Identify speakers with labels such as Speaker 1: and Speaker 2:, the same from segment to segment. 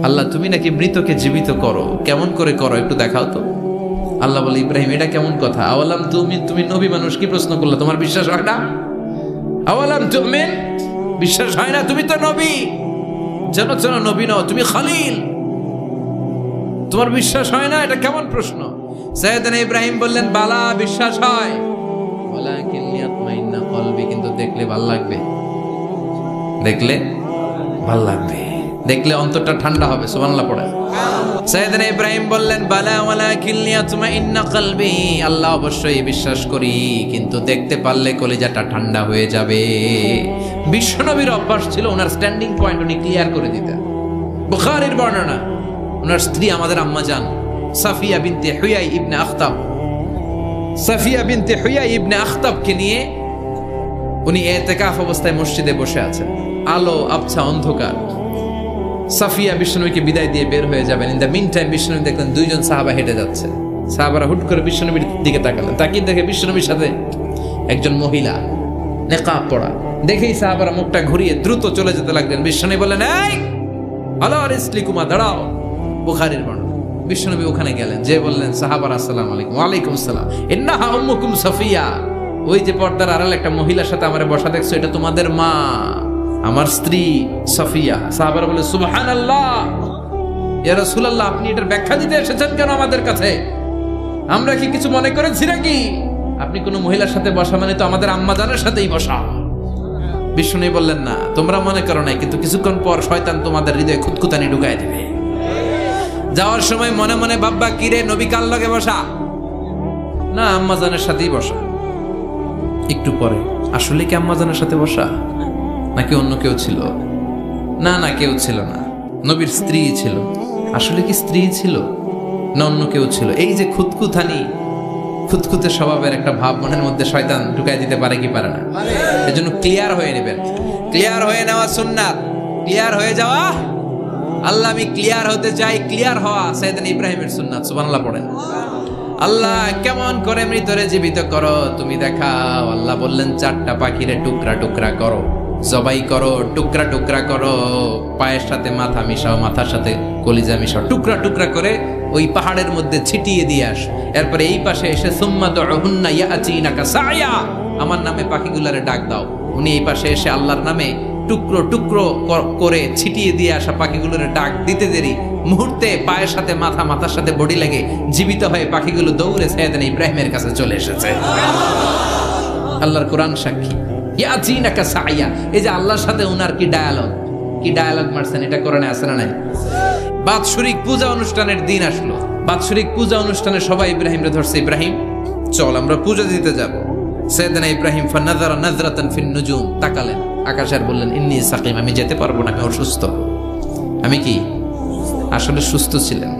Speaker 1: আল্লাহ তুমি নাকি মৃতকে জীবিত করো, কেমন করে করো একটু দেখাও তো। আল্লাহ বলে ইব্রাহিম এটা কেমন কথা, আওয়ালাম তুমি নবী মানুষ কি প্রশ্ন করলে, তোমার বিশ্বাস হয় না? আওয়ালাম তুমিন, বিশ্বাস হয় না? তুমি তো নবী, যেন নবী নও, তুমি খলিল, তোমার বিশ্বাস হয় না? এটা কেমন প্রশ্ন? সাইয়েদনা ইব্রাহিম বললেন বালা, বিশ্বাস হয়, ওয়ালাকিন লিয়াতমাইন্না কলবি, কিন্তু দেখলে ভাল লাগবে, দেখলে ভাল লাগবে, দেখলে অন্তরটা ঠান্ডা হবে। সুবহানাল্লাহ পড়ে। সাইয়েদনা ইব্রাহিম বললেন বালা ওয়ালাকিন লিয়াতমাইন্না কলবি, আল্লাহ অবশ্যই বিশ্বাস করি, কিন্তু দেখতে পারলে কলিজাটা ঠান্ডা হয়ে যাবে। বিশ্বনবীর অভ্যাস ছিল ওনার স্ট্যান্ডিং পয়েন্ট উনি ক্লিয়ার করে দিতেন। বুখারীর বর্ণনা, ওনার স্ত্রী আমাদের আম্মা জান সাফিয়া বিনতে হুয়াই ইবনে আখতাব, সাফিয়া বিনতে হুয়াই ইবনে আখতাবকে নিয়ে উনি ইতিকাফ অবস্থায় মসজিদে বসে আছেন, আলো আবছা অন্ধকার। সাফিয়া বিশ্বনবীকে বিদায় দিয়ে বের হয়ে যাবেন, ইন দ্য মিন টাইম বিশ্বনবী দেখলেন দুইজন সাহাবা হেঁটে যাচ্ছে। সাহাবারা হুট করে বিশ্বনবীর দিকে তাকালেন, তাকিয়ে দেখে বিশ্বনবীর সাথে একজন মহিলা নেকাব পরা। দেখেই সাহাবারা মুখটা ঘুরিয়ে দ্রুত চলে যেতে লাগলেন। বিশ্বনবী বললেন এই আলা রিসলিকুমা, দাঁড়াও। বুখারীর বর্ণনা। বিশ্বনবী ওখানে গেলেন, যে বললেন সাহাবারা আসসালামু আলাইকুম। ওয়ালাইকুম আসসালাম। ইন্নাহা উম্মুকুম সাফিয়া, ওই যে পর্দার আড়ালে একটা মহিলার সাথে আমারে বসা দেখছো, এটা তোমাদের মা, আমার স্ত্রী সাফিয়া। সাহাবারা বলে সুবহানাল্লাহ, ইয়া রাসূলুল্লাহ, আপনি এটার ব্যাখ্যা দিতে এসেছেন কেন আমাদের কাছে? আমরা কি কিছু মনে করেছি নাকি? আপনি কোনো মহিলার সাথে বসা মানে তো আমাদের আম্মা জানের সাথেই বসা। বিষ্ণু বললেন না, তোমরা মনে করো নাই, কিন্তু কিছুক্ষণ পর শয়তান তোমাদের হৃদয়ে খুঁতখুঁতানি ঢুকায় দেবে। যাওয়ার সময় মনে মনে ভাববা, কিরে নবী কার লগে বসা? না, আম্মা জানের সাথেই বসা। একটু পরে আসলে কি আম্মা জানের সাথে বসা, নাকি অন্য কেউ ছিল? না না, কেউ ছিল না, নবীর স্ত্রী ছিল। আসলে কি স্ত্রী ছিল না অন্য কেউ ছিল? এই যে খুঁতখুঁতানি, খুঁতখুঁতে স্বভাবের একটা ভাব মনের মধ্যে শয়তান ঢুকাই দিতে পারে কি পারে না? এজন্য ক্লিয়ার হয়ে নেবেন। ক্লিয়ার হয়ে নেওয়া সুন্নাত, ক্লিয়ার হয়ে যাওয়া। আল্লাহ আমি ক্লিয়ার হতে চাই, ক্লিয়ার হওয়া সাইয়েদনা ইব্রাহিমের সুন্নাত। সুবহানাল্লাহ পড়েন। আল্লাহ কেমন করে মৃতরে জীবিত করো তুমি দেখাও। আল্লাহ বললেন চারটা পাখিরে টুকরা টুকরা করো, জবাই করো, টুকরা টুকরা করো, পায়ের সাথে মাথা মিশাও, মাথার সাথে কলিজা মিশাও, টুকরা টুকরা করে ওই পাহাড়ের মধ্যে ছিটিয়ে দিয়ে আস। এরপরে এই পাশে এসে সুম্মা দুহুন্না ইয়াতিনাকা সায়া, আমার নামে পাখিগুলারে ডাক দাও। উনি এই পাশে এসে আল্লাহর নামে টুকরো টুকরো করে ছিটিয়ে দিয়ে আসা পাখিগুলোর ডাক দিতে দেরি মুহূর্তে পায়ের সাথে মাথা, মাথার সাথে বডি লেগে জীবিত হয়ে পাখিগুলো দৌড়ে সাইয়েদনা ইব্রাহিমের কাছে চলে এসেছে। আল্লাহর কোরআন সাক্ষী। ইয়াতিনাকা সায়া, এই যে আল্লাহর সাথে উনার কি ডায়ালগ মারছেন, এটা কোরআনে আছে না নাই? বাৎসরিক পূজা অনুষ্ঠানের দিন আসলো। বাৎসরিক পূজা অনুষ্ঠানে সবাই ইব্রাহিমরে ধরছে, ইব্রাহিম চল আমরা পূজা দিতে যাব। সাইয়েদনা ইব্রাহিম ফানাযারা নাযরাতান ফিন নুজুম, তাকালেন আকাশে আর বললেন ইন্নী সাকিম, আমি যেতে পারবো না, আমি অসুস্থ। আমি কি আসলে সুস্থ ছিলেন?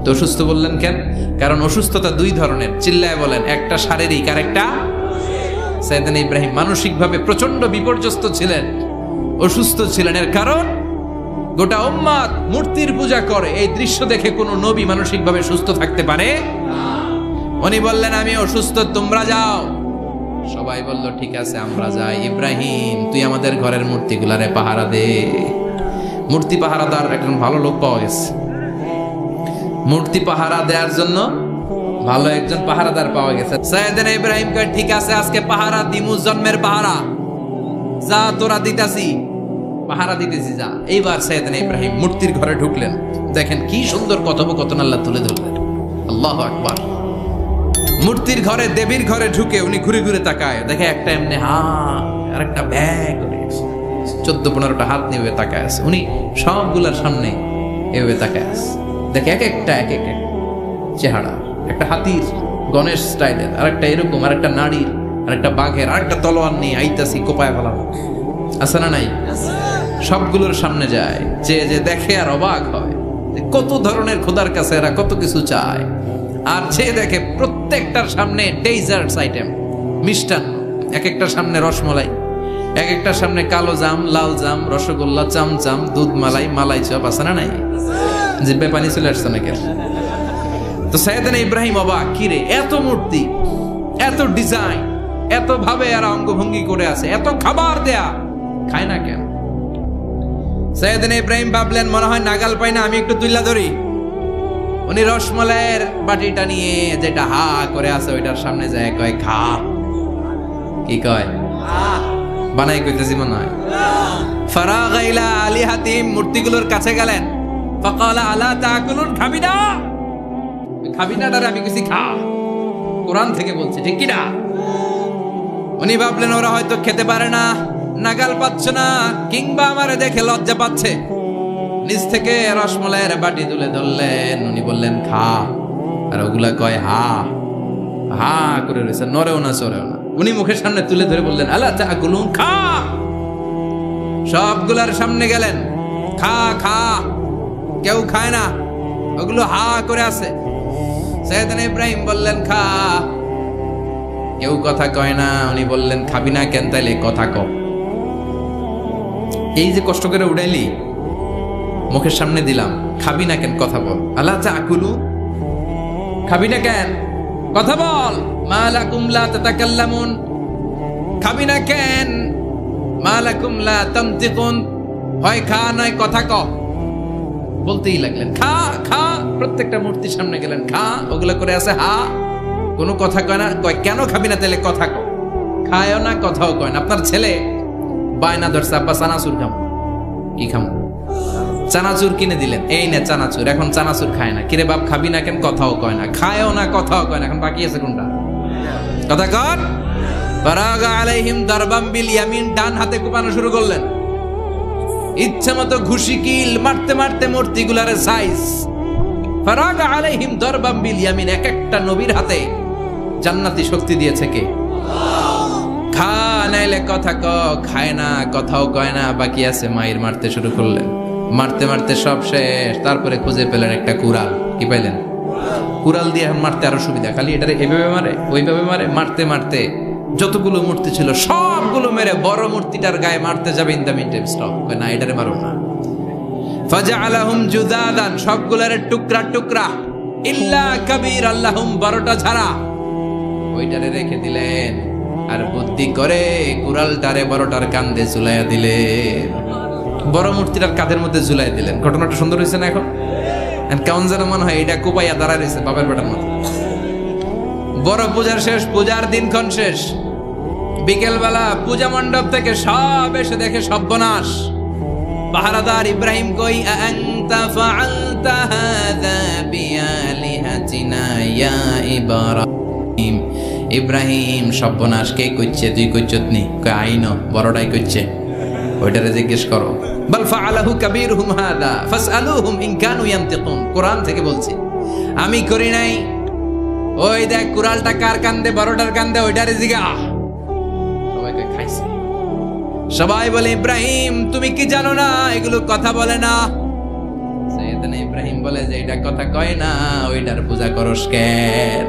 Speaker 1: তো অসুস্থ বললেন কেন? কারণ অসুস্থতা দুই ধরনের, চিল্লায় বলেন। একটা শারীরিক আর একটা। সাইয়েদনা ইব্রাহিম মানসিকভাবে প্রচন্ড বিপর্যস্ত ছিলেন, অসুস্থ ছিলেন। এর কারণ গোটা উম্মত মূর্তির পূজা করে, এই দৃশ্য দেখে কোন নবী মানসিকভাবে সুস্থ থাকতে পারে না। উনি বললেন আমি অসুস্থ, তোমরা যাও। সবাই বলল ঠিক আছে আমরা যাই। ইব্রাহিম তুই আমাদের ঘরের মূর্তিগুলারে পাহারা দে। মূর্তি পাহারাদার একজন ভালো লোক পাওয়া গেছে, মূর্তি পাহারা দেওয়ার জন্য ভালো একজন পাহারাদার পাওয়া গেছে। সাইয়েদনা ইব্রাহিম কয় ঠিক আছে আজকে পাহারা দিমু, জন্মের পাহারা, যা তোরা দিতাছি, পাহারা দিতেছি যা। এইবার সাইয়েদনা ইব্রাহিম মূর্তির ঘরে ঢুকলেন, দেখেন কি সুন্দর কথোপকথন আল্লাহ তুলে ধরলেন। আল্লাহু আকবার। মূর্তির ঘরে, দেবীর ঘরে ঢুকে উনি ঘুরে ঘুরে তাকায়, দেখে একটা এমনি হাত আর একটা ব্যাগ, 14-15টা হাত নিয়ে তাকায় আছে। উনি সবগুলার সামনে এভাবে তাকায় আছে, দেখে এক একটা চেহারা, একটা হাতির গণেশ স্টাইলের, আর একটা এরকম, আর একটা নারীর, আর একটা বাঘের, আর একটা তলোয়ার নিয়ে আইতাছি কোপায় ফেলাম। আছে না নাই? সবগুলোর সামনে যায়, যে দেখে আর অবাক হয় কত ধরনের খোদার কাছে এরা কত কিছু চায়। আর যে দেখে প্রত্যেকটার সামনে ডেজার্টস আইটেম, মিষ্টান্ন, এক একটার সামনে রসমলাই, এক একটার সামনে কালো জাম, লাল জাম, রসগোল্লা, চামচাম, দুধ মালাই, মালাই চপ। আছে না নাই? জিব্বে পানি চলে আসছে নাকি? তো সাইয়েদনা ইব্রাহিম অবাক, কিরে এত মূর্তি, এত ডিজাইন, এত ভাবে আর অঙ্গভঙ্গি করে আছে, এত খাবার দেয়া, খায় না কেন? সাইয়েদনা ইব্রাহিম ভাবলেন মনে হয় নাগাল পাই না, আমি একটু তুইলা ধরি। উনি রসমলাইয়ের বাটিটা নিয়ে যেটা হা করে আছে ওইটার সামনে যায় কয় খা। কি কয়? বানাই কইতেছি মনে হয়। ফারাগা ইলা আলিহাতিম, মূর্তিগুলোর কাছে গেলেন। ফাকালা আলা তাকুলুন, খাবি না? খাবি না ডারে আমি কিছু খা, কোরআন থেকে বলছে, ঠিক কি না? উনি ভাবলেন ওরা হয়তো খেতে পারে না, নাগাল পাচ্ছে না, কিংবা আমারে দেখে লজ্জা পাচ্ছে। নিচ থেকে রসমলাইয়ের বাটি তুলে ধরলেন, উনি বললেন খা, আর ওগুলা কয় হা হা করে রয়েছে, নড়েও না চড়েও না। উনি মুখের সামনে তুলে ধরে বললেন আলা তাকুলুন, খা। সবগুলার সামনে গেলেন, খা খা। কেউ খায় না, ওগুলো হা করে আছে। সাইয়েদনা ইব্রাহিম বললেন খা, কেউ কথা কয় না। উনি বললেন খাবি না কেন? তাইলে কথা ক। এই যে কষ্ট করে উড়াইলি, মুখের সামনে দিলাম, খাবি না কেন? কথা বল। আলা তাকুলু, খাবি না কেন? কথা বল। মা লাকুম লা তাতাকাল্লামুন, খাবি না কেন? মা লাকুম লা তানতিকুন, হয় খা নয় কথা ক। বলতেই লাগলেন খা খা। প্রত্যেকটা মূর্তির সামনে গেলেন, খা। ওগুলো করে আছে হা, কোনো কথা কয় না। কয় কেন খাবি না? তাহলে কথা ক। খায়ও না, কথাও কয় না। আপনার ছেলে বায়না ধরছে, আব্বা চানাচুর খাম। কি খাম? চানাচুর কিনে দিলেন, এই না চানাচুর। এখন চানাচুর খায় না। কিরে বাপ খাবি না কেন? কথাও কয় না, খায়ও না, কথাও কয় না। এখন বাকি আছে কোনটা? কথা কর। ফারাগা আলাইহিম দারবাম বিল ইয়ামিন, ডান হাতে কোপানো শুরু করলেন। ইচ্ছা মতো ঘুষি কিল মারতে মারতে মূর্তিগুলার সাইজ। ফারাগা আলাইহিম দারবাম বিল ইয়ামিন, এক একটা নবীর হাতে জান্নাতি শক্তি দিয়েছে কে? খা নাইলে কথা ক। খায় না, কথাও কয় না, বাকি আছে। মায়ের মারতে শুরু করলেন, মারতে মারতে সব শেষ। তারপরে খুঁজে পেলেন একটা কুড়াল। কি পাইলেন? কুড়াল দিয়ে এখন মারতে আরো সুবিধা। খালি এটারে এইভাবে মারে, ওইভাবে মারে। মারতে মারতে যতগুলো মূর্তি ছিল সবগুলো মেরে বড় মূর্তিটার গায়ে মারতে যাবে, in the mean time stop, না এটারে মারো না। ফাজআলাহুম জুদাদান, সবগুলোর টুকরা টুকরা। ইল্লা কাবীর আল্লাহুম, 12টা ছাড়া ওইটারে রেখে দিলেন। আর বুদ্ধি করে কুড়ালটারে বড়টার কাঁধে ঝুলাইয়া দিলেন। বড় মূর্তিটার কাঁধের মধ্যে ঝুলাই দিলেন। ঘটনাটা সুন্দর হয়েছে না? এখন কেমন যেন মনে হয় এটা কোপাইয়া দাঁড়ায় রয়েছে বাবার বেটার মতো। বড় পূজার শেষ, পূজার দিনক্ষণ শেষ। বিকেল বেলা পূজা মণ্ডপ থেকে সব এসে দেখে সর্বনাশ। পাহারাদার ইব্রাহিম কই? আনতা ফাআলতা হাযা বিআলিহাতিনা ইয়া ইব্রাহিম। ইব্রাহিম সর্বনাশ কে কইছে? তুই কইছত নি? কই আইনো, বড়টাই কইছে। ওইটারে জিজ্ঞেস করো। বাল ফাআলাহু কাবীরুহুম হাযা ফাসআলুহুম ইন কানু ইয়ানতিকুন। কোরআন থেকে বলছি, আমি করি নাই। ওই দেখ কুড়ালটা কার কান্দে? বড়টার কান্দে, ওইটারে জিগা। সবাইকে খাইছে। সবাই বলে ইব্রাহিম তুমি কি জানো না এগুলো কথা বলে না? সাইয়েদনা ইব্রাহিম বলে যে এটা কথা কয় না, ওইটার পূজা করস কেন?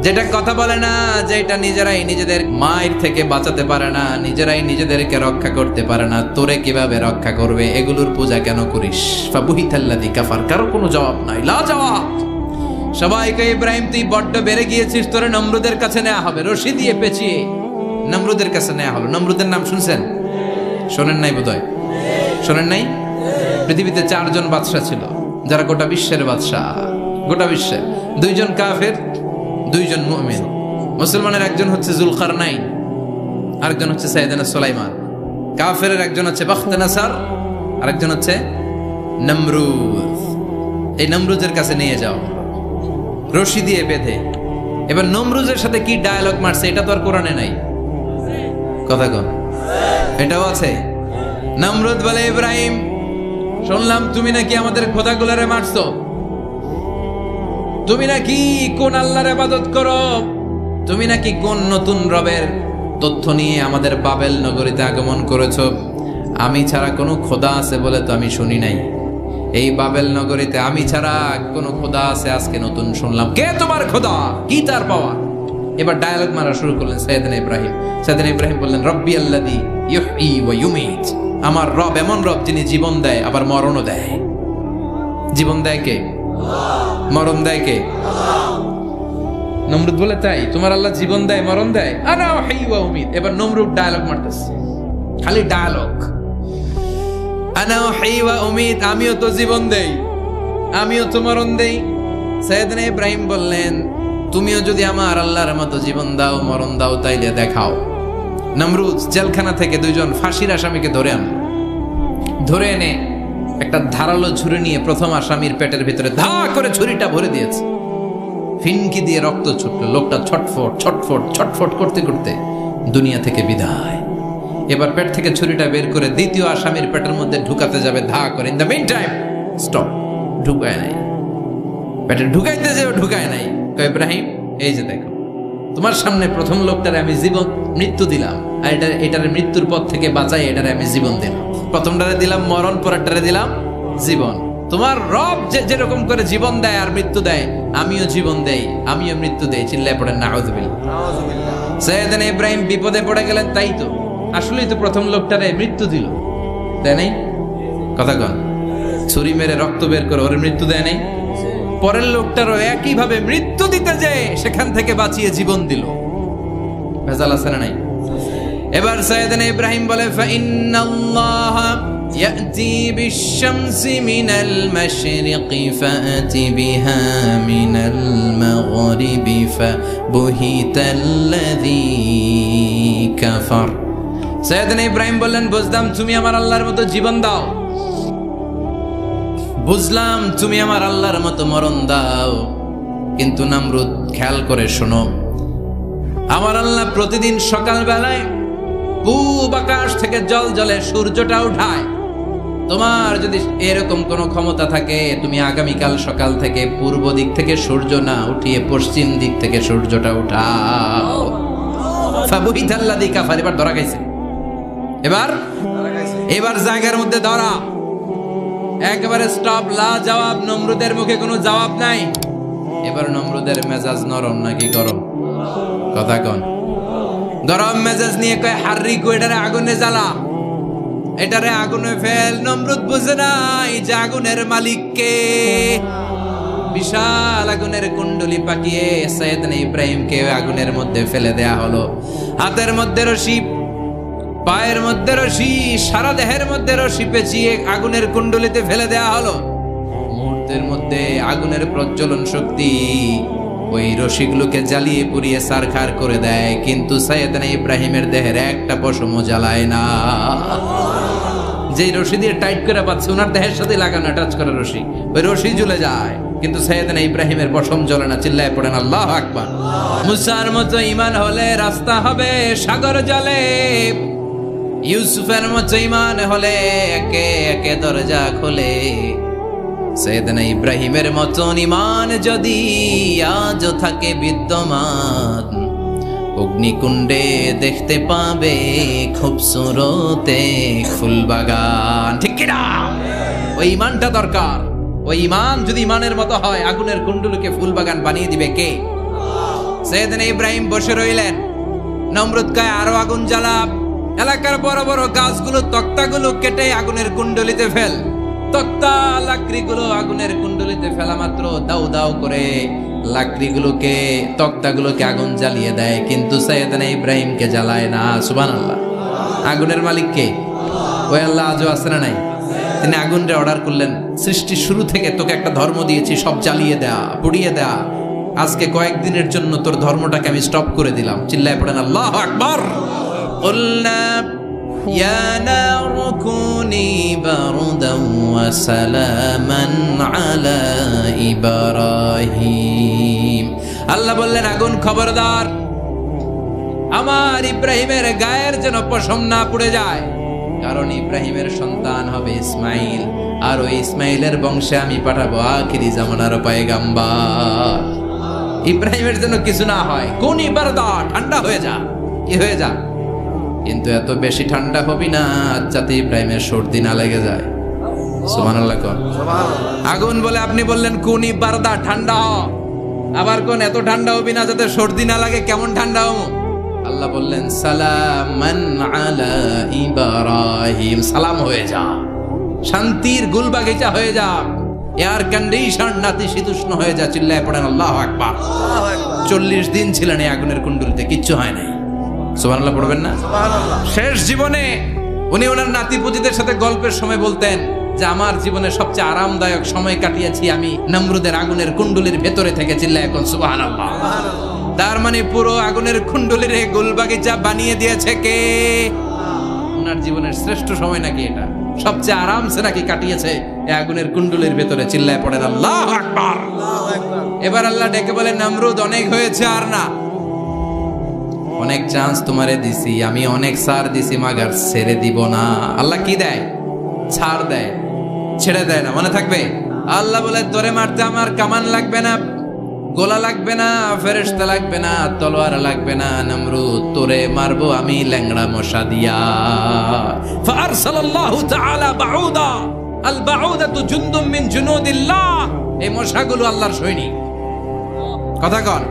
Speaker 1: যেটা কথা বলে না, যেটা নিজেরাই নিজেদের মায়ের থেকে বাঁচাতে পারে না, নিজেরাই নিজেদেরকে রক্ষা করতে পারে না, তোরে কিভাবে রক্ষা করবে? এগুলোর পূজা কেন করিস? ফাবুহিতাল্লাযী কাফার, কারো কোনো জবাব নাই, লা জবাব। সবাইকে ইব্রাহিম তুই বড্ড বেড়ে গিয়েছিস, তোরে নমরুদের কাছে নেওয়া হবে, রশি দিয়ে পেঁচিয়ে নমরুদের কাছে নেওয়া হলো। নমরুদের নাম শুনছেন? শোনেন নাই বোধহয়? শোনেন নাই? পৃথিবীতে 4 জন বাদশা ছিল, যারা গোটা বিশ্বের বাদশা। গোটা বিশ্বের 2 জন কাফের, 2 জন মুমিন। মুসলমানের একজন হচ্ছে যুলকারনাইন, আরেকজন হচ্ছে সাইয়েদনা সুলাইমান। কাফেরের একজন হচ্ছে বাখতানাসার, আরেকজন হচ্ছে নমরুদ। এই নমরুদের কাছে নিয়ে যাও রশি দিয়ে বেঁধে। এবার নমরুদের সাথে কি ডায়ালগ মারছে এটা তো আর কোরআনে নাই। কথা কন, এটাও আছে। নমরুদ বলে ইব্রাহিম শুনলাম তুমি নাকি আমাদের খোদাগুলারে মারছো, তুমি নাকি কোন আল্লাহর ইবাদত করো, তুমি নাকি কোন নতুন রবের তথ্য নিয়ে আমাদের বাবেল নগরীতে আগমন করেছো। আমি ছাড়া কোনো খোদা আছে বলে তো আমি শুনি নাই। এই বাবেল নগরীতে আমি ছাড়া কোনো খোদা আছে আজকে নতুন শুনলাম। কে তোমার খোদা? কি তার পাওয়া? এবার ডায়ালগ মারা শুরু করলেন সাইয়েদনা ইব্রাহিম। সাইয়েদনা ইব্রাহিম বললেন রব্বি আল্লাযী ইউহয়ী ওয়া ইউমীত, আমার রব এমন রব যিনি জীবন দেয় আবার মরণও দেয়। জীবন দেয় কে? মরণ দেয় কে? নমরুদ বলে তাই তোমার আল্লাহ জীবন দেয় মরণ দেয়? আনা উহয়ী ওয়া উমীত। এবার নমরুদ ডায়ালগ মারতেছে, খালি ডায়ালগ। আনা উহয়ী ওয়া উমীত, আমিও তো জীবন দেই, আমিও তো মরণ দেই। সাইয়েদনা ইব্রাহিম বললেন, তুমিও যদি আমার আল্লাহর মতো জীবন দাও, মরণ দাও, তাইলে দেখাও। নমরুদ জেলখানা থেকে দুইজন ফাঁসির আসামিকে ধরে এনে একটা ধারালো ছুরি নিয়ে প্রথম আসামির পেটের ভিতরে ধা করে ছুরিটা ভরে দিয়েছে। ফিনকি দিয়ে রক্ত ছুটল, লোকটা ছটফট ছটফট ছটফট করতে করতে দুনিয়া থেকে বিদায়। এবার পেট থেকে ছুরিটা বের করে দ্বিতীয় আসামির পেটের মধ্যে ঢুকাতে যাবে ধা করে। In the mean time stop, ঢুকায় নাই, পেটে ঢুকাইতে যাবে ঢুকায় নাই। কয় ইব্রাহিম, এই যে দেখো, তোমার সামনে প্রথম লোকটারে আমি মৃত্যু দিলাম, আর এটার মৃত্যুর পথ থেকে বাঁচাই এটারে আমি জীবন দিলাম। প্রথমটারে দিলাম মরণ, পরেরটারে দিলাম জীবন। তোমার রব যেরকম করে জীবন দেয় আর মৃত্যু দেয়, আমিও জীবন দেই, আমিও মৃত্যু দেই। চিল্লায় পড়েন নাউযুবিল্লাহ। সাইয়েদনা ইব্রাহিম বিপদে পড়ে গেলেন। তাই তো, আসলেই তো প্রথম লোকটারে মৃত্যু দিল, দেয় নাই? কথা কন, ছুরি মেরে রক্ত বের করে ওর মৃত্যু দেয় নাই? পরের লোকটারও একইভাবে মৃত্যু দিতে যায়, সেখান থেকে বাঁচিয়ে জীবন দিল। ভেজাল আছে না নাই? এবার সাইয়েদনা ইব্রাহিম বলে, ফাইন্নাল্লাহা ইয়াতি বিশ-শামসি মিনাল মাশরিকি ফাতি বিহা মিনাল মাগরিবি ফাবুহিতাল্লাযী কাফার। সাইয়েদনা ইব্রাহিম বললেন, বুঝলাম তুমি আমার আল্লাহর মতো জীবন দাও, বুঝলাম তুমি আমার আল্লাহর মতো মরণ দাও, কিন্তু নমরুদ খেয়াল করে শোনো, আমার আল্লাহ প্রতিদিন সকালবেলায় পূব আকাশ থেকে জল জলে সূর্যটা উঠায়। তোমার যদি এরকম কোনো ক্ষমতা থাকে, তুমি আগামীকাল সকাল থেকে পূর্ব দিক থেকে সূর্য না উঠিয়ে পশ্চিম দিক থেকে সূর্যটা উঠাও। ফাবুহিতাল্লাযী কাফার। এবার ধরা খাইছে, এবার জায়গার মধ্যে ধরা, একেবারে স্টপ, লা জবাব। নমরুদের মুখে কোনো জবাব নাই। এবার নমরুদের মেজাজ নরম নাকি গরম? কথা কন। গরম মেজাজ নিয়ে কয়, হাররিকু, এটারে আগুনে জ্বালা, এটারে আগুনে ফেল। নমরুদ বুঝে নাই যে আগুনের মালিক কে। বিশাল আগুনের কুণ্ডলি পাকিয়ে সাইয়েদনা ইব্রাহিমকে আগুনের মধ্যে ফেলে দেয়া হলো। হাতের মধ্যে রশি, পায়ের মধ্যে রশি, সারা দেহের মধ্যে রশি পেঁচিয়ে আগুনের কুণ্ডলিতে ফেলে দেয়া হলো। মুহূর্তের মধ্যে আগুনের প্রজ্বলন শক্তি ওই রশিগুলোকে জ্বালিয়ে পুড়িয়ে সারখার করে দেয়, কিন্তু সাইয়েদনা ইব্রাহিমের দেহের একটা পশমও জ্বালায় না। যেই রশি দিয়ে টাইট করে পাচ্ছে, ওনার দেহের সাথে লাগানো টাচ করা রশি, ওই রশি জ্বলে যায়, কিন্তু সাইয়েদনা ইব্রাহিমের পশম জ্বলে না। চিল্লায় পড়েন আল্লাহু আকবার। মুসার মতো ঈমান হলে রাস্তা হবে সাগর জলে, ইউসুফের মতো ঈমান হলে একে একে দরজা খোলে। সাইয়েদনা ইব্রাহিমের মতন ঈমান যদি আজও থাকে বিদ্যমান, অগ্নিকুণ্ডে দেখতে পাবে খুবসুরতে ফুলবাগান। ঠিক কি না? ওই ঈমানটা দরকার। ওই ঈমান যদি ঈমানের মতো হয়, আগুনের কুণ্ডলকে ফুলবাগান বানিয়ে দিবে কে? সাইয়েদনা ইব্রাহিম বসে রইলেন। নমরুদ কয়, আরো আগুন জ্বালা, এলাকার বড় বড় গাছগুলো, তক্তাগুলো কেটে আগুনের কুণ্ডলিতে ফেল। তক্তা লাকড়িগুলো আগুনের কুণ্ডলিতে ফেলা মাত্র দাউ দাউ করে লাকড়িগুলোকে, তক্তাগুলোকে আগুন জ্বালিয়ে দেয়, কিন্তু সাইয়েদনা ইব্রাহিমকে জ্বালায় না। সুবহানাল্লাহ। আগুনের মালিক কে? ওই আল্লাহ আজও আছে না নাই? তিনি আগুনরে অর্ডার করলেন, সৃষ্টি শুরু থেকে তোকে একটা ধর্ম দিয়েছি, সব জ্বালিয়ে দেয়া, পুড়িয়ে দেয়া, আজকে কয়েকদিনের জন্য তোর ধর্মটাকে আমি স্টপ করে দিলাম। চিল্লায় পড়েন আল্লাহু আকবার। কুলনা ইয়া নারু কুনি বারদান ওয়া সালামান আলা ইব্রাহিম। আল্লাহ বললেন, আগুন খবরদার, আমার ইব্রাহিমের গায়ের যেন পশম না পুড়ে যায়, কারণ ইব্রাহিমের সন্তান হবে ইসমাইল, আর ওই ইসমাইলের বংশে আমি পাঠাবো আখিরি জামানার পয়গাম্বার। ইব্রাহিমের জন্য কিছু না হয়, কোন বারদা, ঠান্ডা হয়ে যা, কি হয়ে যা, কিন্তু এত বেশি ঠান্ডা হবি না যাতে ইব্রাহিমের সর্দি না লেগে যায়। সুবহানাল্লাহ। কোন আগুন বলে আপনি বললেন কোন বারদা, ঠান্ডা হ, আবার কোন এত ঠান্ডা হবি না যাতে সর্দি না লাগে। কেমন ঠান্ডা হবো? আল্লাহ বললেন, সালামান আলা ইব্রাহিম, সালাম হয়ে যা, শান্তির গুলবাগিচা হয়ে যা, এয়ার কন্ডিশন নাতিশীতোষ্ণ হয়ে যা। চিল্লায় পড়েন আল্লাহু আকবার। 40 দিন ছিলেন এই আগুনের কুণ্ডলিতে, কিচ্ছু হয় নাই। সুবহানাল্লাহ পড়বেন না? শেষ জীবনে উনি ওনার নাতিপুতিদের সাথে গল্পের সময় বলতেন যে আমার জীবনে সবচেয়ে আরামদায়ক সময় কাটিয়েছি আমি নমরুদের আগুনের কুণ্ডুলির ভেতরে থেকে। চিল্লায় এখন সুবহানাল্লাহ। তার মানে পুরো আগুনের কুণ্ডুলির গোলবাগিচা বানিয়ে দিয়েছে কে? ওনার জীবনের শ্রেষ্ঠ সময় নাকি এটা, সবচেয়ে আরামসে নাকি কাটিয়েছে এই আগুনের কুণ্ডুলির ভেতরে। চিল্লায় পড়েন আল্লাহু আকবার। এবার আল্লাহ ডেকে বলেন, নমরুদ অনেক হয়েছে, আর না, অনেক চান্স তোমারে দিছি আমি, অনেক ছাড় দিছি, মাগার ছেড়ে দিব না। আল্লাহ কি দেয়? ছাড় দেয়, ছেড়ে দেয় না। মনে থাকবে, আল্লাহ বলে তোরে মারতে আমার কামান লাগবে না, গোলা লাগবে না, ফেরেশতা লাগবে না, তলোয়ার লাগবে না, নমরুদ তোরে মারবো আমি ল্যাংড়া মশা দিয়া। ফারসালাল্লাহু তাআলা বাউদা, আল বাউদাতু জুনদুম মিন জুনুদিল্লাহ। এই মশাগুলো আল্লাহর সৈনিক। কথা কন,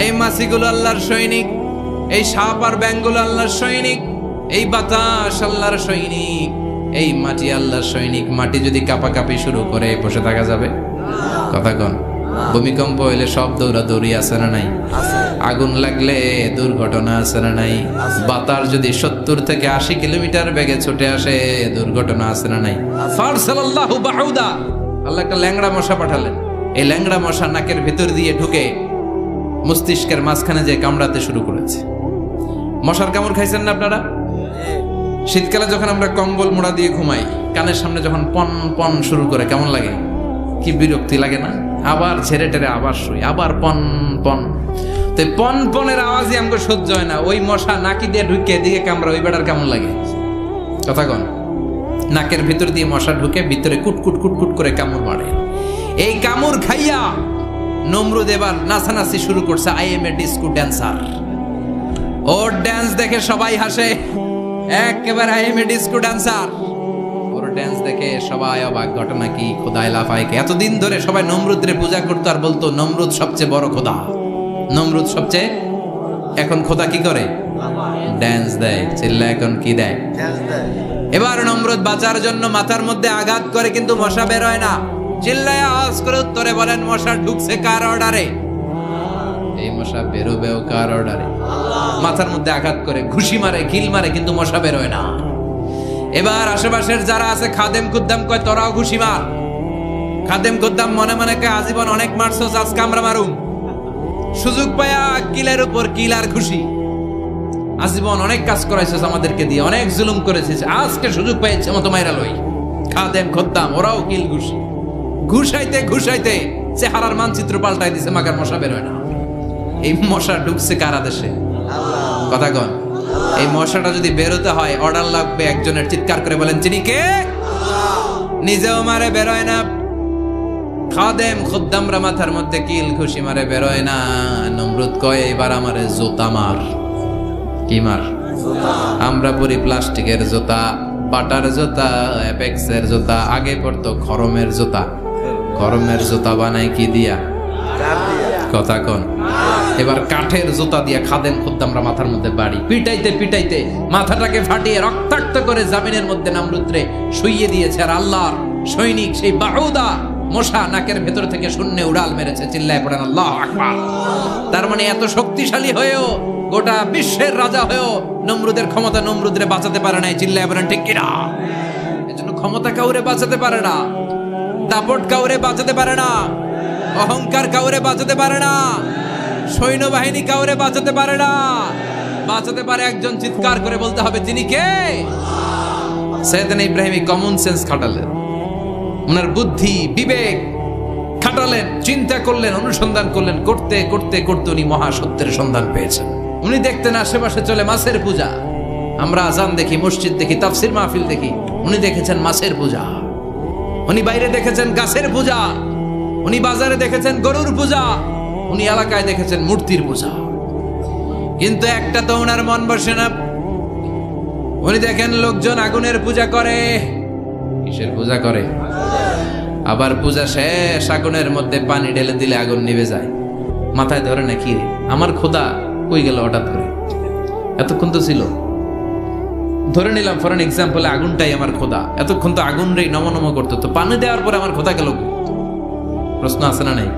Speaker 1: এই মাছিগুলো আল্লাহর সৈনিক, এই সাপ আর ব্যাঙগুলো আল্লাহর সৈনিক, এই বাতাস আল্লাহর সৈনিক, এই মাটি আল্লাহর সৈনিক। মাটি যদি কাঁপাকাঁপি শুরু করে বসে থাকা যাবে? কথা কন। ভূমিকম্প হইলে সব দৌড়াদৌড়ি আছে না নাই? আগুন লাগলে দুর্ঘটনা আছে না নাই? বাতাস যদি 70 থেকে 80 কিলোমিটার বেগে ছুটে আসে দুর্ঘটনা আছে না নাই? ফারসালাল্লাহু বাউদা, আল্লাহ একটা ল্যাংড়া মশা পাঠালেন। এই ল্যাংড়া মশা নাকের ভিতর দিয়ে ঢুকে মস্তিষ্কের মাঝখানে যে কামড়াতে শুরু করেছে। মশার কামড় খাইছেন না আপনারা? শীতকালে যখন আমরা কম্বল মোড়া দিয়ে ঘুমাই, কানের সামনে যখন পন পন শুরু করে কেমন লাগে? কি বিরক্তি লাগে না? আবার ছেড়ে টেরে আবার শুই, আবার পন পন। তো পন পনের আওয়াজই আমাকে সহ্য হয় না। ওই মশা নাকি দিয়ে ঢুকে দিকে কামড়া, ওই বেটার কেমন লাগে? কথা কন। নাকের ভিতর দিয়ে মশা ঢুকে ভিতরে কুটকুট কুটকুট করে কামড় মারে। এই কামড় খাইয়া নমরুদ এবার নাচানাচি শুরু করছে। I M A disco dancer. Or dance দেখে সবাই হাসে, একেবারে I M A disco dancer. Or dance দেখে সবাই অবাক। ঘটনা কি? খোদায় লাফায় কে? এতদিন ধরে সবাই নমরুদরে পূজা করতো আর বলতো নমরুদ সবচেয়ে বড় খোদা, নমরুদ সবচেয়ে। এখন খোদা কি করে? ড্যান্স দেয়। চিল্লা এখন কি দেয়? এবার নমরুদ বাঁচার জন্য মাথার মধ্যে আঘাত করে, কিন্তু মশা বের হয় না। চিল্লায় আওয়াজ করে উত্তরে বলেন, মশা ঢুকছে কার অর্ডারে? এই মশা বেরোবেও কার অর্ডারে? মাথার মধ্যে আঘাত করে ঘুষি মারে, কিল মারে, কিন্তু মশা বের হয় না। এবার আশেপাশের যারা আছে খাদেম খুদ্দাম কয় তোরাও ঘুষি মার। খাদেম খুদ্দাম মনে মনে কয় আজীবন অনেক মারছস, আজকে আমরা মারুম। সুযোগ পায়া কিলের উপর কিল আর ঘুষি। আজীবন অনেক কাজ করাইছস আমাদেরকে দিয়ে, অনেক জুলুম করেছিস, আজকে সুযোগ পাইছে মতো মাইরা লই। খাদেম খুদ্দাম ওরাও কিল ঘুষি। ঘুষাইতে ঘুষাইতে চেহারার মানচিত্র পাল্টাই দিছে, মাগার মশা বের হয় না। এই মশা ঢুকছে কার আদেশে? কথা কন। এই মশাটা যদি বেরোতে হয় অর্ডার লাগবে একজনের। চিৎকার করে বলেন, তিনি কে? নিজেও মারে, বেরোয় না। খাদেম খুদ্দামরা মাথার মধ্যে কিল ঘুষি মারে, বেরোয় না। নমরুদ কয় এবার আমারে জুতা মার। কি মার? আমরা পরি প্লাস্টিকের জুতা, বাটার জুতা, অ্যাপেক্সের জুতা। আগে পড়তো খরমের জুতা। খরমের জুতা বানাই কি দিয়া? কথা কন। এবার কাঠের জুতা দিয়া খাদেম খুদ্দামরা মাথার মধ্যে বাড়ি। পিটাইতে পিটাইতে মাথাটাকে ফাটিয়ে রক্তাক্ত করে জামিনের মধ্যে নমরুদরে শুইয়ে দিয়েছে। আর আল্লাহর সৈনিক সেই বাউদা মশা নাকের ভেতর থেকে শূন্যে উড়াল মেরেছে। চিল্লায় পড়েন আল্লাহু আকবার। তার মানে এত শক্তিশালী হয়েও, গোটা বিশ্বের রাজা হয়েও নমরুদের ক্ষমতা নমরুদরে বাঁচাতে পারে নাই। চিল্লায় পড়েন ঠিক কিনা? এজন্য ক্ষমতা কাউরে বাঁচাতে পারে না, দাপট কাউরে বাঁচাতে পারে না, অহংকার কাউরে বাঁচাতে পারে না, সৈন্যবাহিনী কাউরে বাঁচাতে পারে না। বাঁচাতে পারে একজন। চিৎকার করে বলতে হবে, তিনি কে? সাইয়েদনা ইব্রাহিম কমন সেন্স খাটালেন, ওনার বুদ্ধি বিবেক খাটালেন, চিন্তা করলেন, অনুসন্ধান করলেন। করতে করতে করতে উনি মহাসত্যের সন্ধান পেয়েছেন। উনি দেখতেন আশেপাশে চলে মাছের পূজা। আমরা আজান দেখি, মসজিদ দেখি, তাফসির মাহফিল দেখি। উনি দেখেছেন মাছের পূজা। উনি বাইরে দেখেছেন গাছের পূজা। উনি বাজারে দেখেছেন গরুর পূজা। উনি এলাকায় দেখেছেন মূর্তির পূজা। কিন্তু একটা তো ওনার মন বসে না। উনি দেখেন লোকজন আগুনের পূজা করে। কিসের পূজা করে? আবার পূজা শেষ আগুনের মধ্যে পানি ঢেলে দিলে আগুন নিভে যায়। মাথায় ধরে না কি আমার খোদা কই গেল হঠাৎ করে? এতক্ষণ তো ছিল। ধরে নিলাম ফর এন এক্সাম্পল আগুনটাই আমার খোদা। এতক্ষণ তো আগুন রে নম নম করতো, তো পানি দেওয়ার পরে আমার খোদা গেল? প্রশ্ন আছে না নাই?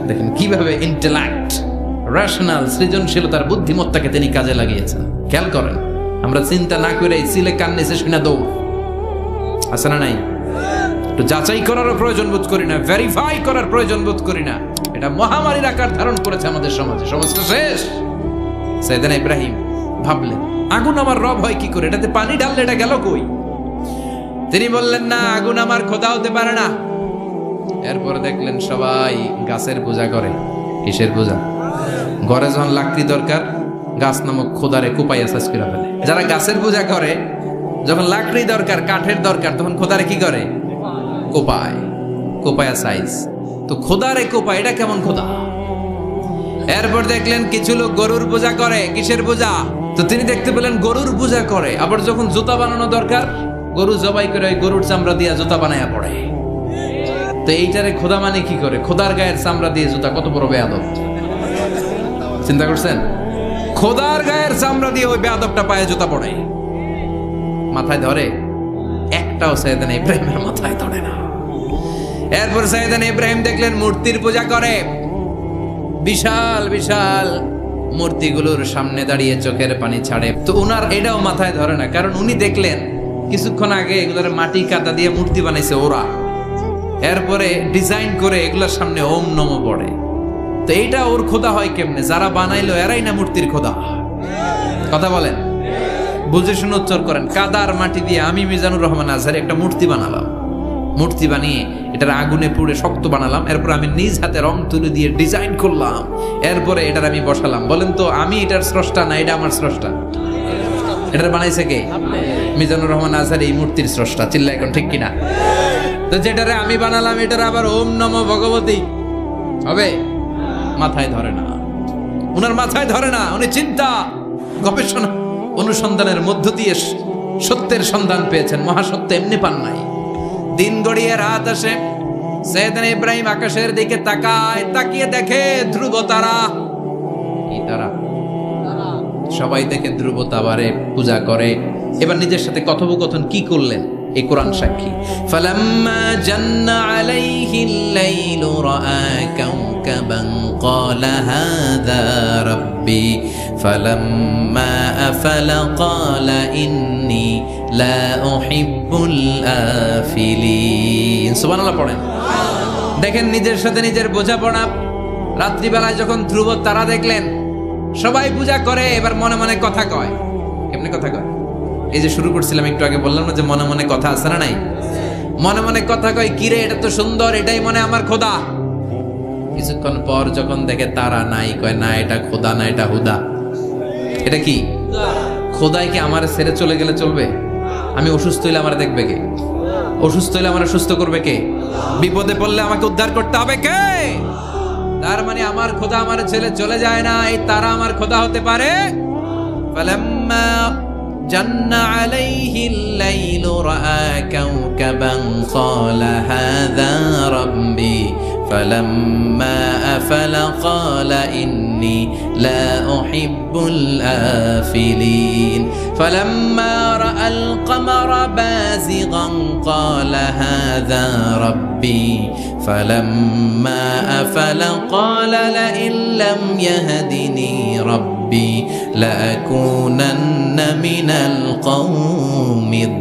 Speaker 1: দেখেন কিভাবে ইন্টেলেক্ট, রেশনাল, সৃজনশীলতার বুদ্ধিমত্তাকে তিনি কাজে লাগিয়েছেন। খেয়াল করেন, আমরা চিন্তা না করে সিলে কান নিচে শুনে দৌড়, আছে না নাই? একটু যাচাই করারও প্রয়োজন বোধ করি না, ভেরিফাই করার প্রয়োজন বোধ করি না। এটা মহামারীর আকার ধারণ করেছে আমাদের সমাজে, সমাজটা শেষ। সাইয়েদনা ইব্রাহিম ভাবলেন, আগুন আমার রব হয় কি করে, এটাতে পানি ঢাললে এটা গেল কই? তিনি বললেন, না, আগুন আমার খোদা হতে পারে না। এরপরে দেখলেন সবাই গাছের পূজা করে। কিসের পূজা? ঘরে যখন লাকড়ি দরকার, গাছ নামক খোদারে কোপাইয়া সাজ করে ফেলে। যারা গাছের পূজা করে, যখন লাকড়ি দরকার, কাঠের দরকার, তখন খোদারে কি করে? কোপায়, কোপায়া সাইজ। তো খোদারে কোপায়, এটা কেমন খোদা? এরপর দেখলেন কিছু লোক গরুর পূজা করে। কিসের পূজা? তো তিনি দেখতে পেলেন গরুর পূজা করে। আবার যখন জুতা বানানো দরকার, গরু জবাই করে গরুর চামড়া দিয়ে জুতা বানায়া পড়ে। তো এইটারে খোদা মানে কি করে? খোদার গায়ের চামড়া দিয়ে জুতা, কত বড় বেয়াদব! চিন্তা করছেন? খোদার গায়ের চামড়া দিয়ে ওই বেয়াদবটা পায়ে জুতা পড়ে। মাথায় ধরে? একটাও সাইয়েদনা ইব্রাহিমের মাথায় ধরে না। এরপর সাইয়েদনা ইব্রাহিম দেখলেন মূর্তির পূজা করে। বিশাল বিশাল মূর্তিগুলোর সামনে দাঁড়িয়ে চোখের পানি ছাড়ে। তো উনার এটাও মাথায় ধরে না, কারণ উনি দেখলেন কিছুক্ষণ আগে এগুলোর মাটি কাদা দিয়ে মূর্তি বানাইছে ওরা, এরপরে ডিজাইন করে এগুলোর সামনে ওম নম পড়ে। তো এইটা ওর খোদা হয় কেমনে? যারা বানাইলো এরাই না মূর্তির খোদা। কথা বলেন, বুঝে শুনে উচ্চারণ করেন। কাদার মাটি দিয়ে আমি মিজানুর রহমান আজহারি একটা মূর্তি বানালাম। মূর্তি বানিয়ে এটার আগুনে পুড়ে শক্ত বানালাম, এরপর আমি নিজ হাতে রং তুলে দিয়ে ডিজাইন করলাম, এরপরে এটার আমি বসালাম। বলেন তো, আমি এটার স্রষ্টা না এটা আমার স্রষ্টা? এটার বানাইছে কে? মিজানুর রহমান আজহারি এই মূর্তির স্রষ্টা। চিল্লা এখন ঠিক কিনা? তো যেটারে আমি বানালাম এটার আবার ওম নমো ভগবতী হবে? মাথায় ধরে না, উনার মাথায় ধরে না। উনি চিন্তা, গবেষণা, অনুসন্ধানের মধ্য দিয়ে সত্যের সন্ধান পেয়েছেন। মহাসত্য এমনি পান নাই। দিন গড়িয়ে রাত আসে, সাইয়েদনা ইব্রাহিম আকাশের দিকে তাকায়, তাকিয়ে দেখে ধ্রুব তারা। এই তারা সবাই দেখে ধ্রুব তারারে পূজা করে। এবার নিজের সাথে কথোপকথন কি করলেন এই কোরআন সাক্ষী। ফালাম্মা জান্না আলাইহিল লাইলু রাআ কাওকাবান ক্বালা হাযা রাব্বি ফালাম্মা আফালা ক্বালা ইন্নী লা উহিব্বুল আফিলিন। সুবহানাল্লাহ পড়েন। দেখেন নিজের সাথে নিজের বোঝাপড়া। রাত্রিবেলায় যখন ধ্রুব তারা দেখলেন, সবাই পূজা করে, এবার মনে মনে কথা কয়। কেমনে কথা কয়? এই যে শুরু করছিলাম একটু আগে, বললাম না যে মনে মনে কথা আছে না নাই? মনে মনে কথা কয়, কিরে এটা তো সুন্দর, এটাই মনে আমার খোদা। কিছুক্ষণ পর যখন দেখে তারা নাই, কয় না এটা খোদা না, এটা হুদা। এটা কি? খোদাই কি আমার ছেড়ে চলে গেলে চলবে? আমি অসুস্থ হইলে আমার দেখবে কে? অসুস্থ হইলে আমার সুস্থ করবে কে? বিপদে পড়লে আমাকে উদ্ধার করতে হবে কে? তার মানে আমার খোদা আমার ছেলে চলে যায় না, এই তারা আমার খোদা হতে পারে। ফালাম্মা জান্না আলাইহিল লাইলু রাআ কাওকাবান ক্বালা হাযা রাব্বি ফালাম্মা আফালা ক্বালা ইন্নী লা উহিব্বুল আফিলিন ফালাম্মা রাআল কমারা বাযিগান ক্বালা হাযা রাব্বি ফালাম্মা আফালা ক্বালা লাইন লাম ইয়াহদিনি রাব্বি লাআকুনান্না মিনাল কওমিদ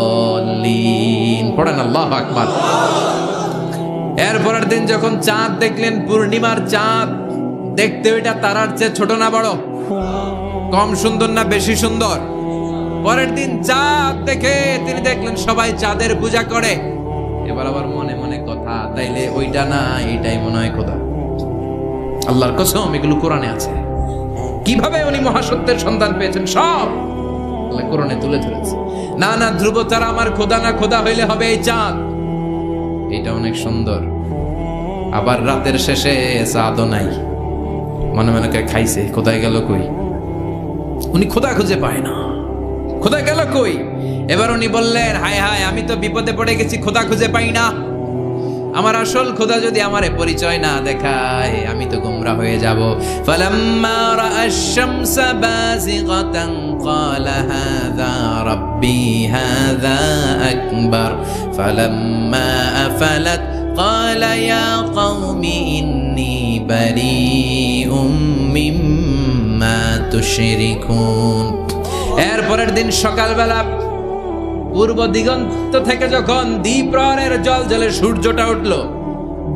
Speaker 1: দাল্লিন। পড়েন আল্লাহু আকবার। এরপরের দিন যখন চাঁদ দেখলেন, পূর্ণিমার চাঁদ, দেখতে ওইটা তারার চেয়ে ছোট না বড়? কম সুন্দর না বেশি সুন্দর? পরের দিন চাঁদ দেখে তিনি দেখলেন সবাই চাঁদের পূজা করে। এবার আবার মনে মনে কথা, তাইলে ওইটা না এইটাই মনে হয় খোদা। আল্লাহর কসম, এগুলো কোরআনে আছে। কিভাবে উনি মহাসত্যের সন্ধান পেয়েছেন সব আল্লাহ কোরআনে তুলে ধরেছে। না না, ধ্রুব তারা আমার খোদা না, খোদা হইলে হবে এই চাঁদ। এটা অনেক সুন্দর। আবার রাতের শেষে চাঁদও নাই, মনে মনে খাইছে, খোদায় গেল কই? উনি খোদা খুঁজে পায় না, খোদা গেল কই? এবার উনি বললেন, হায় হায়, আমি তো বিপদে পড়ে গেছি, খোদা খুঁজে পাই না। আমার আসল খোদা যদি আমারে পরিচয় না দেখায়, আমি তো গোমরা হয়ে যাব। ফালাম্মা রাআশ শামসা বাযিগাতান ক্বালা হাযা রাব্বি হাযা আকবার ফালাম্মা আফালাত ক্বালা ইয়া কওমি ইন্নী বারীউম মিম্মা তুশরিকুন। এরপরের দিন সকালবেলা পূর্ব দিগন্ত থেকে যখন দ্বিপ্রহরের জলে সূর্যটা উঠলো,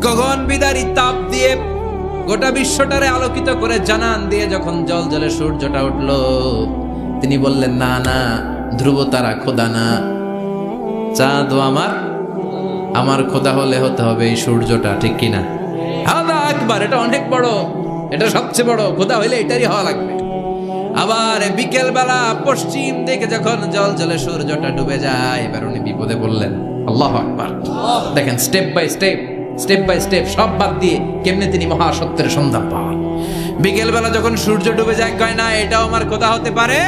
Speaker 1: গগন বিদারী তাপ দিয়ে গোটা বিশ্বটারে আলোকিত করে জানান দিয়ে যখন জলে সূর্যটা উঠলো, তিনি বললেন, না না, ধ্রুব তারা খোদা না, চাঁদ আমার খোদা হলে হতে হবে এই সূর্যটা, ঠিক কিনা? হাদা আকবার, এটা অনেক বড়, এটা সবচেয়ে বড়, খোদা হইলে এটারই হওয়া লাগবে। আবার বিকেল বেলা পশ্চিম দিকে যখন জলে সূর্যটা ডুবে যায়, এবার উনি বিপদে বললেন, আল্লাহু আকবার। দেখেন, স্টেপ বাই স্টেপ সব বাদ দিয়ে কেমনে তিনি মহাসত্যের সন্ধান পান। বিকেল বেলা যখন সূর্য ডুবে যায়, কয় না এটাও আমার খোদা হতে পারে।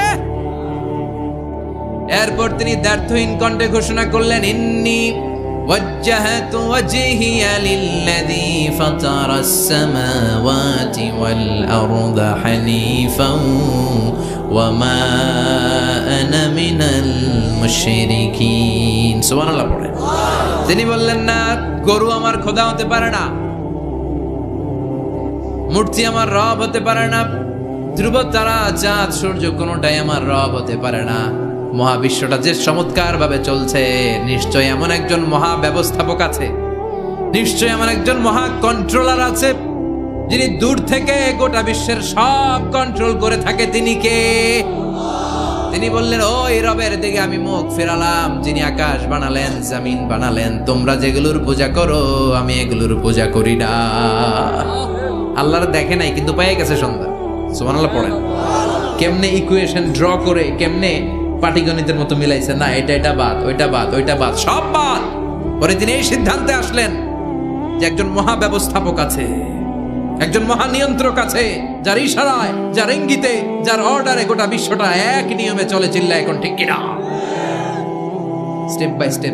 Speaker 1: এরপর তিনি দ্ব্যর্থহীন কণ্ঠে ঘোষণা করলেন, ইন্নী ওয়াজ্জাহতু ওয়াজহিয়া লিল্লাযী ফাতারাস সামাওয়াতি ওয়াল আরদা হানিফান ওয়া মা আনা মিনাল মুশরিকিন। সুবহানাল্লাহ পড়ে। তিনি বললেন, না, গরু আমার খোদা হতে পারে না, মূর্তি আমার রব হতে পারে না, ধ্রুব তারা, চাঁদ, সূর্য কোনোটাই আমার রব হতে পারে না। মহাবিশ্বটা যে চমৎকার ভাবে চলছে, নিশ্চয় এমন একজন মহা ব্যবস্থাপক আছে, নিশ্চয় এমন একজন মহা কন্ট্রোলার আছে, যিনি দূর থেকে গোটা বিশ্বের সব কন্ট্রোল করে থাকে। তিনি কে? তিনি বললেন, ওই রবের দিকে আমি মুখ ফেরালাম, যিনি আকাশ বানালেন, জমিন বানালেন। তোমরা যেগুলোর পূজা করো, আমি এগুলোর পূজা করি না। আল্লাহর দেখে নাই, কিন্তু পেয়ে গেছে সন্ধ্যা। সুবহানাল্লাহ পড়েন। কেমনে ইকুয়েশন ড্র করে, কেমনে পাটিগণিতের মতো মিলাইছে, না এটা বাদ, ওইটা বাদ, সব বাদ। পরে তিনি এই সিদ্ধান্তে আসলেন যে একজন মহা ব্যবস্থাপক আছে, একজন মহা নিয়ন্ত্রক আছে, যার ইশারায়, যার ইঙ্গিতে, যার অর্ডারে গোটা বিশ্বটা এক নিয়মে চলে। চিল্লা এখন ঠিক কিনা? স্টেপ বাই স্টেপ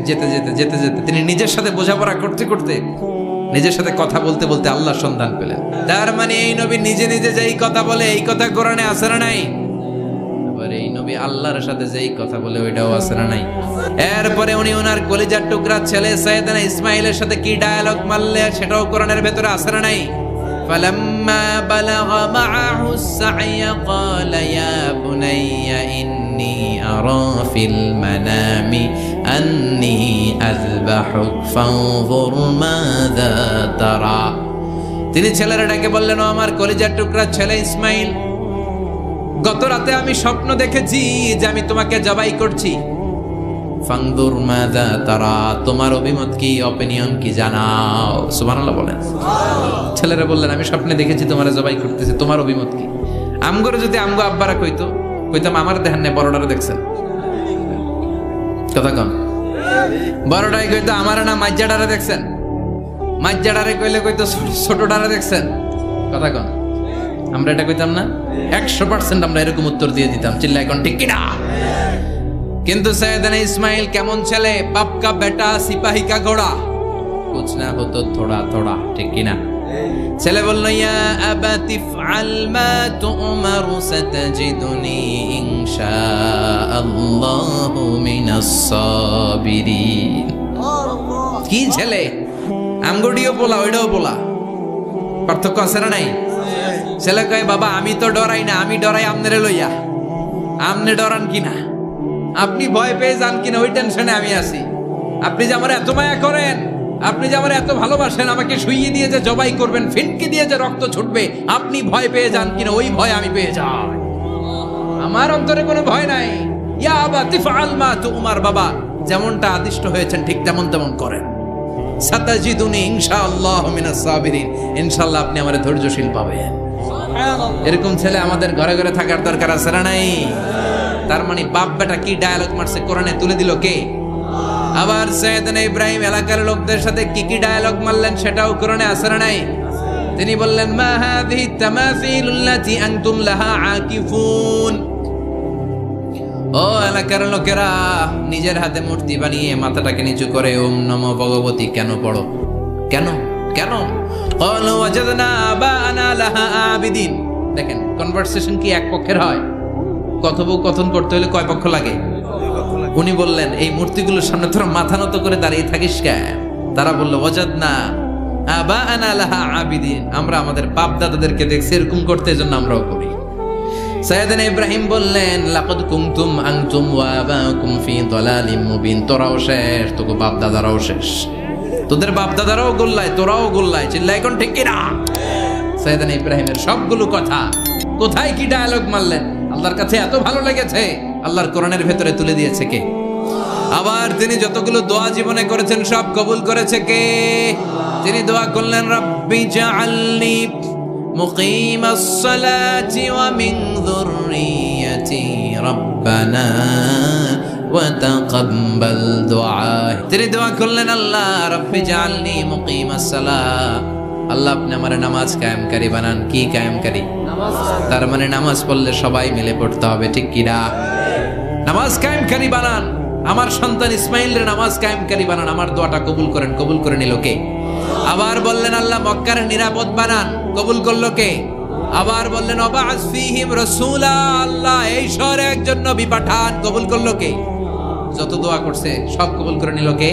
Speaker 1: যেতে তিনি নিজের সাথে বোঝাপড়া করতে নিজের সাথে কথা বলতে আল্লাহর সন্ধান পেলেন। তার মানে এই নবী নিজে যেই কথা বলে, এই কথা কোরআনে আছে না নাই? আবার এই নবী আল্লাহর সাথে যেই কথা বলে, ওইটাও আছে না নাই? এরপরে উনি ওনার কলিজার টুকরা ছেলে সাইয়েদনা ইসমাইলের সাথে কি ডায়ালগ মারলে, সেটাও কোরআনের ভেতরে আছে না নাই? فلما بلغ معه السعي قال يا بني إني أرى في المنام أني أذبحك فانظر ماذا ترى। তিনি ছেলেরা ডেকে বললেন, ও আমার কলিজার টুকরা ছেলে ইসমাইল, গত রাতে আমি স্বপ্ন দেখেছি যে আমি তোমাকে জবাই করছি। ফাংদুর মাযা তারা, তোমার অভিমত কি, অপিনিয়ন কি জানাও। সুবহানাল্লাহ বলেন। ছেলেরা বললেন, আমি স্বপ্নে দেখেছি তোমারে জবাই করতেছি, তোমার অভিমত কি? আমগরে যদি আমগো আব্বারা কইতাম আমার দেখেন না, বড়ডারে দেখছেন, কথা কন। বড়ডাই কইতো আমার না, মাজ্জাডারে দেখছেন, মাজ্জাডারে কইতো ছোটডারে দেখছেন, কথা কন। আমরা এটা কইতাম না? 100% আমরা এরকম উত্তর দিয়ে দিতাম। চিল্লা এখন ঠিক কিনা? কিন্তু সৈয়দনা ইসমাইল কেমন ছেলে, বাপ কা বেটা সিপাহি কা ঘোড়া, কুছ না হতো থোড়া থোড়া, ঠিক কিনা? ছেলে বলল, ইয়া আবাতি ফআল মা তুমারু সাতাজিদুনি ইনশাআল্লাহু মিনাস সাবিরিন। কি ছেলে, আমগডিও পোলা, ওইটাও পোলা, পার্থক্য আছে না নাই? ছেলে কয়, বাবা আমি তো ডরাই না, আমি ডরাই আমনেরে লইয়া। আমনে ডরান কিনা, আপনি ভয় পেয়ে যান কিনা, ওই টেনশনে আমি আছি। আপনি যে আমার এত মায়া করেন, আপনি যে আমার এত ভালোবাসেন, আমাকে শুইয়ে দিয়ে যে জবাই করবেন, ফিনকি দিয়ে যে রক্ত ছুটবে, আপনি ভয় পেয়ে যান কিনা, ওই ভয় আমি পেয়ে যাই। আমার অন্তরে কোনো ভয় নাই। ইয়া আবাতি ফাআল মা তুমার, বাবা যেমনটা আদিষ্ট হয়েছেন ঠিক তেমন করেন। সাতাজিদুনি ইনশাআল্লাহু মিনাস সাবিরিন, ইনশাআল্লাহ আপনি আমারে ধৈর্যশীল পাবেন। এরকম ছেলে আমাদের ঘরে ঘরে থাকার দরকার আছে না নাই? তার মানে বাপ বেটা কি ডায়ালগ মারছে, কোরআনে তুলে দিল কে? আবার সৈয়দনা ইব্রাহিম এলাকার লোকদের সাথে কি ডায়ালগ মারলেন, সেটাও কোরআনে আছে না নাই? তিনি বললেন, মা হাযিহি তামাসিলুল্লাতী আনতুম লাহা আকিফুন। ও এলাকার লোকেরা, নিজের হাতে মূর্তি বানিয়ে মাথাটাকে নিচু করে ওম নমো ভগবতী কেন পড়ো? কেন? ক্বালু ওয়াজাদনা আবানা লাহা আবিদিন। দেখেন, কনভারসেশন কি এক পক্ষের হয়? কথোপকথন করতে হলে কয় পক্ষ লাগে? উনি বললেন, এই মূর্তিগুলোর সামনে তোরা মাথা নত করে দাঁড়িয়ে থাকিস কেন? তারা বললো, ওয়াজাদনা আবানা লাহা আবিদিন, আমরা আমাদের বাপ দাদাদেরকে দেখছি এরকম করতে, এজন্য আমরাও করি। সাইয়েদনা ইব্রাহিম বললেন লাকাদ কুনতুম আনতুম ওয়া আবাকুম ফি দালালিম মুবিন। তোরাও শেষ, তোকে বাপ দাদারাও শেষ, তোদের বাপ দাদারাও গোল্লায়, তোরাও গোল্লায়। চিল্লাই কোন ঠিক কিনা? সাইয়েদনা ইব্রাহিমের সবগুলো কথা কোথায় কি ডায়ালগ মারলেন, আল্লাহর কাছে এত ভালো লেগেছে, আল্লাহর কোরআনের ভেতরে তুলে দিয়েছে কে? আবার তিনি যতগুলো দোয়া জীবনে করেছেন সব কবুল করেছে কে? তিনি দোয়া করলেন রাব্বি জাআলনি মুকিমাস সালাতি ওয়া মিন যুররিয়াতি রাব্বানা ওয়া তাকাব্বাল দুআ। তিনি দোয়া করলেন আল্লাহ রাব্বি জাআলনি মুকিমাস সালাহ, আল্লাহ আপনি আমার নামাজ কায়েমকারী বানান। কি কায়েমকারী? তার মানে নামাজ পড়লে সবাই মিলে পড়তে হবে, ঠিক কি না? নামাজ কায়েমকারী বানান, আমার সন্তান ইসমাইলের নামাজ কায়েমকারী বানান। আমার দোয়াটা কবুল করেন। কবুল করে নিল কে? আবার বললেন আল্লাহ মক্কার নিরাপদ বানান। কবুল করলো কে? আবার বললেন ওয়াবা'আস ফীহিম রাসূলা, আল্লাহ এই শহরে একজন নবী পাঠান। কবুল করলো কে? যত দোয়া করছে সব কবুল করে নিল কে?